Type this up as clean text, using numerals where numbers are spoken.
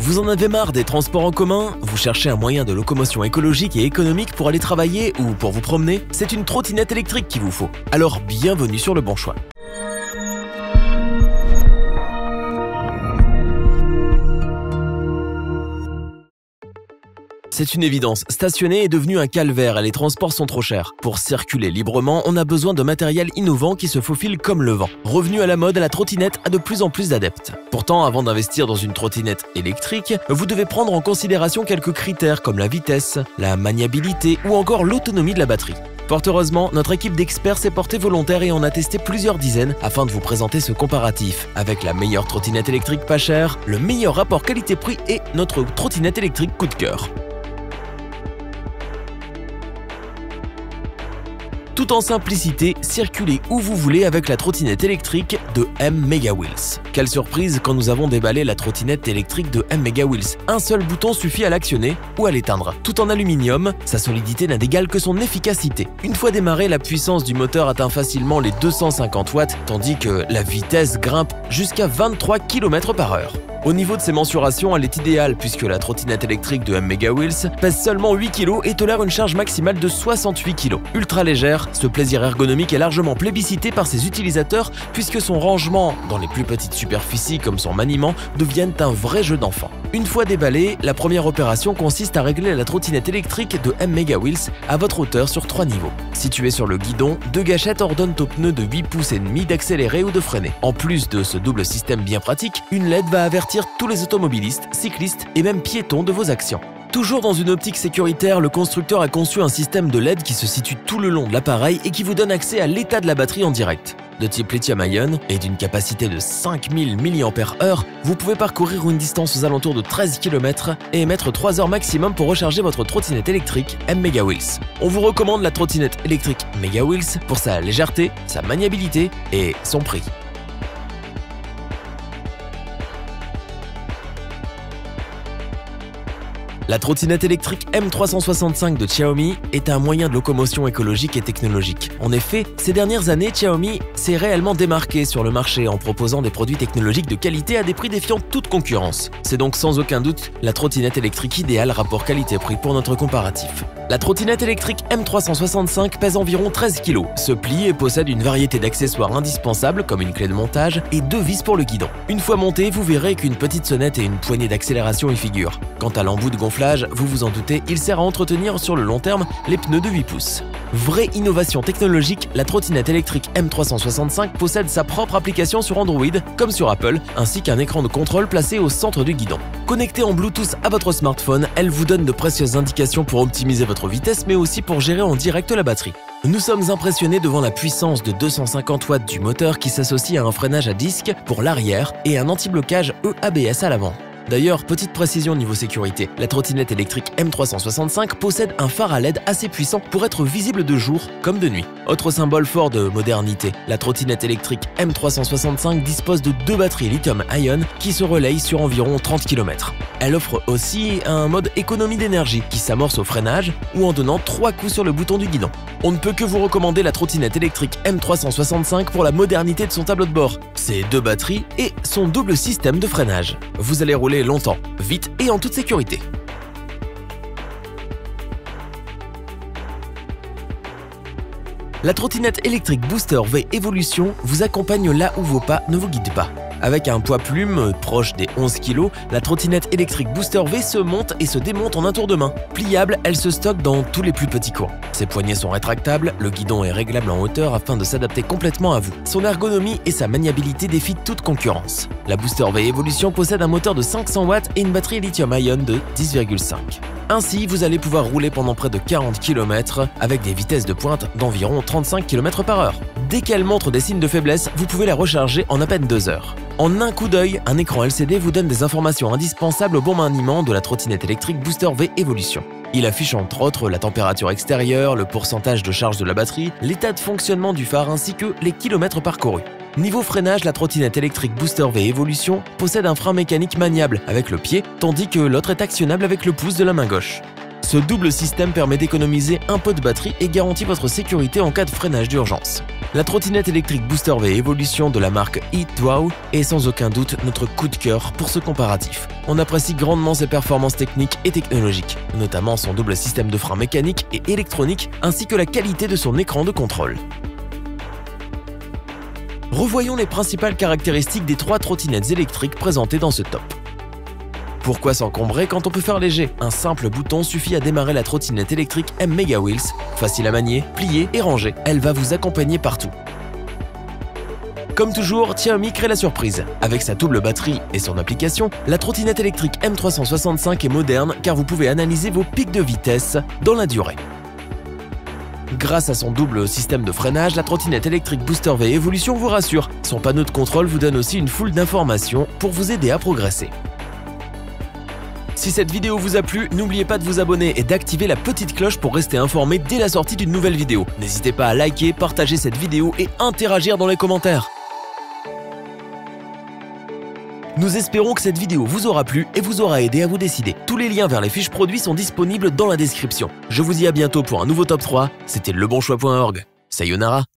Vous en avez marre des transports en commun? Vous cherchez un moyen de locomotion écologique et économique pour aller travailler ou pour vous promener? C'est une trottinette électrique qu'il vous faut. Alors bienvenue sur le bon choix. C'est une évidence, stationner est devenu un calvaire et les transports sont trop chers. Pour circuler librement, on a besoin de matériel innovant qui se faufile comme le vent. Revenu à la mode, la trottinette a de plus en plus d'adeptes. Pourtant, avant d'investir dans une trottinette électrique, vous devez prendre en considération quelques critères comme la vitesse, la maniabilité ou encore l'autonomie de la batterie. Fort heureusement, notre équipe d'experts s'est portée volontaire et en a testé plusieurs dizaines afin de vous présenter ce comparatif avec la meilleure trottinette électrique pas chère, le meilleur rapport qualité-prix et notre trottinette électrique coup de cœur. Tout en simplicité, circulez où vous voulez avec la trottinette électrique de M-Mega-Wheels. Quelle surprise quand nous avons déballé la trottinette électrique de M-Mega-Wheels. Un seul bouton suffit à l'actionner ou à l'éteindre. Tout en aluminium, sa solidité n'a d'égal que son efficacité. Une fois démarré, la puissance du moteur atteint facilement les 250 watts, tandis que la vitesse grimpe jusqu'à 23 km/h. Au niveau de ses mensurations, elle est idéale puisque la trottinette électrique de M-Mega-Wheels pèse seulement 8 kg et tolère une charge maximale de 68 kg. Ultra légère, ce plaisir ergonomique est largement plébiscité par ses utilisateurs puisque son rangement dans les plus petites superficies comme son maniement deviennent un vrai jeu d'enfant. Une fois déballée, la première opération consiste à régler la trottinette électrique de M-Mega-Wheels à votre hauteur sur 3 niveaux. Située sur le guidon, 2 gâchettes ordonnent aux pneus de 8 pouces et demi d'accélérer ou de freiner. En plus de ce double système bien pratique, une LED va avertir tous les automobilistes, cyclistes et même piétons de vos actions. Toujours dans une optique sécuritaire, le constructeur a conçu un système de LED qui se situe tout le long de l'appareil et qui vous donne accès à l'état de la batterie en direct. De type lithium-ion et d'une capacité de 5000 mAh, vous pouvez parcourir une distance aux alentours de 13 km et mettre 3 heures maximum pour recharger votre trottinette électrique M-Mega-Wheels. On vous recommande la trottinette électrique Mega-Wheels pour sa légèreté, sa maniabilité et son prix. La trottinette électrique M365 de Xiaomi est un moyen de locomotion écologique et technologique. En effet, ces dernières années, Xiaomi s'est réellement démarqué sur le marché en proposant des produits technologiques de qualité à des prix défiant toute concurrence. C'est donc sans aucun doute la trottinette électrique idéale rapport qualité-prix pour notre comparatif. La trottinette électrique M365 pèse environ 13 kg, se plie et possède une variété d'accessoires indispensables comme une clé de montage et 2 vis pour le guidon. Une fois montée, vous verrez qu'une petite sonnette et une poignée d'accélération y figurent. Quant à l'embout de gonflage, vous vous en doutez, il sert à entretenir sur le long terme les pneus de 8 pouces. Vraie innovation technologique, la trottinette électrique M365 possède sa propre application sur Android comme sur Apple, ainsi qu'un écran de contrôle placé au centre du guidon. Connectée en Bluetooth à votre smartphone, elle vous donne de précieuses indications pour optimiser votre vitesse, mais aussi pour gérer en direct la batterie. Nous sommes impressionnés devant la puissance de 250 watts du moteur qui s'associe à un freinage à disque pour l'arrière et un anti-blocage EABS à l'avant. D'ailleurs, petite précision niveau sécurité, la trottinette électrique M365 possède un phare à LED assez puissant pour être visible de jour comme de nuit. Autre symbole fort de modernité, la trottinette électrique M365 dispose de 2 batteries lithium-ion qui se relayent sur environ 30 km. Elle offre aussi un mode économie d'énergie qui s'amorce au freinage ou en donnant 3 coups sur le bouton du guidon. On ne peut que vous recommander la trottinette électrique M365 pour la modernité de son tableau de bord, ses 2 batteries et son double système de freinage. Vous allez rouler longtemps, vite et en toute sécurité. La trottinette électrique Booster V Evolution vous accompagne là où vos pas ne vous guident pas. Avec un poids plume proche des 11 kg, la trottinette électrique Booster V se monte et se démonte en un tour de main. Pliable, elle se stocke dans tous les plus petits coins. Ses poignées sont rétractables, le guidon est réglable en hauteur afin de s'adapter complètement à vous. Son ergonomie et sa maniabilité défient toute concurrence. La Booster V Evolution possède un moteur de 500 watts et une batterie lithium-ion de 10,5. Ainsi, vous allez pouvoir rouler pendant près de 40 km avec des vitesses de pointe d'environ 35 km/h. Dès qu'elle montre des signes de faiblesse, vous pouvez la recharger en à peine 2 heures. En un coup d'œil, un écran LCD vous donne des informations indispensables au bon maniement de la trottinette électrique Booster V Evolution. Il affiche entre autres la température extérieure, le pourcentage de charge de la batterie, l'état de fonctionnement du phare ainsi que les kilomètres parcourus. Niveau freinage, la trottinette électrique Booster V Evolution possède un frein mécanique maniable avec le pied, tandis que l'autre est actionnable avec le pouce de la main gauche. Ce double système permet d'économiser un peu de batterie et garantit votre sécurité en cas de freinage d'urgence. La trottinette électrique Booster V Evolution de la marque eTwow est sans aucun doute notre coup de cœur pour ce comparatif. On apprécie grandement ses performances techniques et technologiques, notamment son double système de frein mécanique et électronique ainsi que la qualité de son écran de contrôle. Revoyons les principales caractéristiques des 3 trottinettes électriques présentées dans ce top. Pourquoi s'encombrer quand on peut faire léger? Un simple bouton suffit à démarrer la trottinette électrique M Mega Wheels. Facile à manier, plier et ranger, elle va vous accompagner partout. Comme toujours, Xiaomi crée la surprise. Avec sa double batterie et son application, la trottinette électrique M365 est moderne car vous pouvez analyser vos pics de vitesse dans la durée. Grâce à son double système de freinage, la trottinette électrique Booster V Evolution vous rassure. Son panneau de contrôle vous donne aussi une foule d'informations pour vous aider à progresser. Si cette vidéo vous a plu, n'oubliez pas de vous abonner et d'activer la petite cloche pour rester informé dès la sortie d'une nouvelle vidéo. N'hésitez pas à liker, partager cette vidéo et interagir dans les commentaires. Nous espérons que cette vidéo vous aura plu et vous aura aidé à vous décider. Tous les liens vers les fiches produits sont disponibles dans la description. Je vous dis à bientôt pour un nouveau top 3. C'était lebonchoix.org. Sayonara.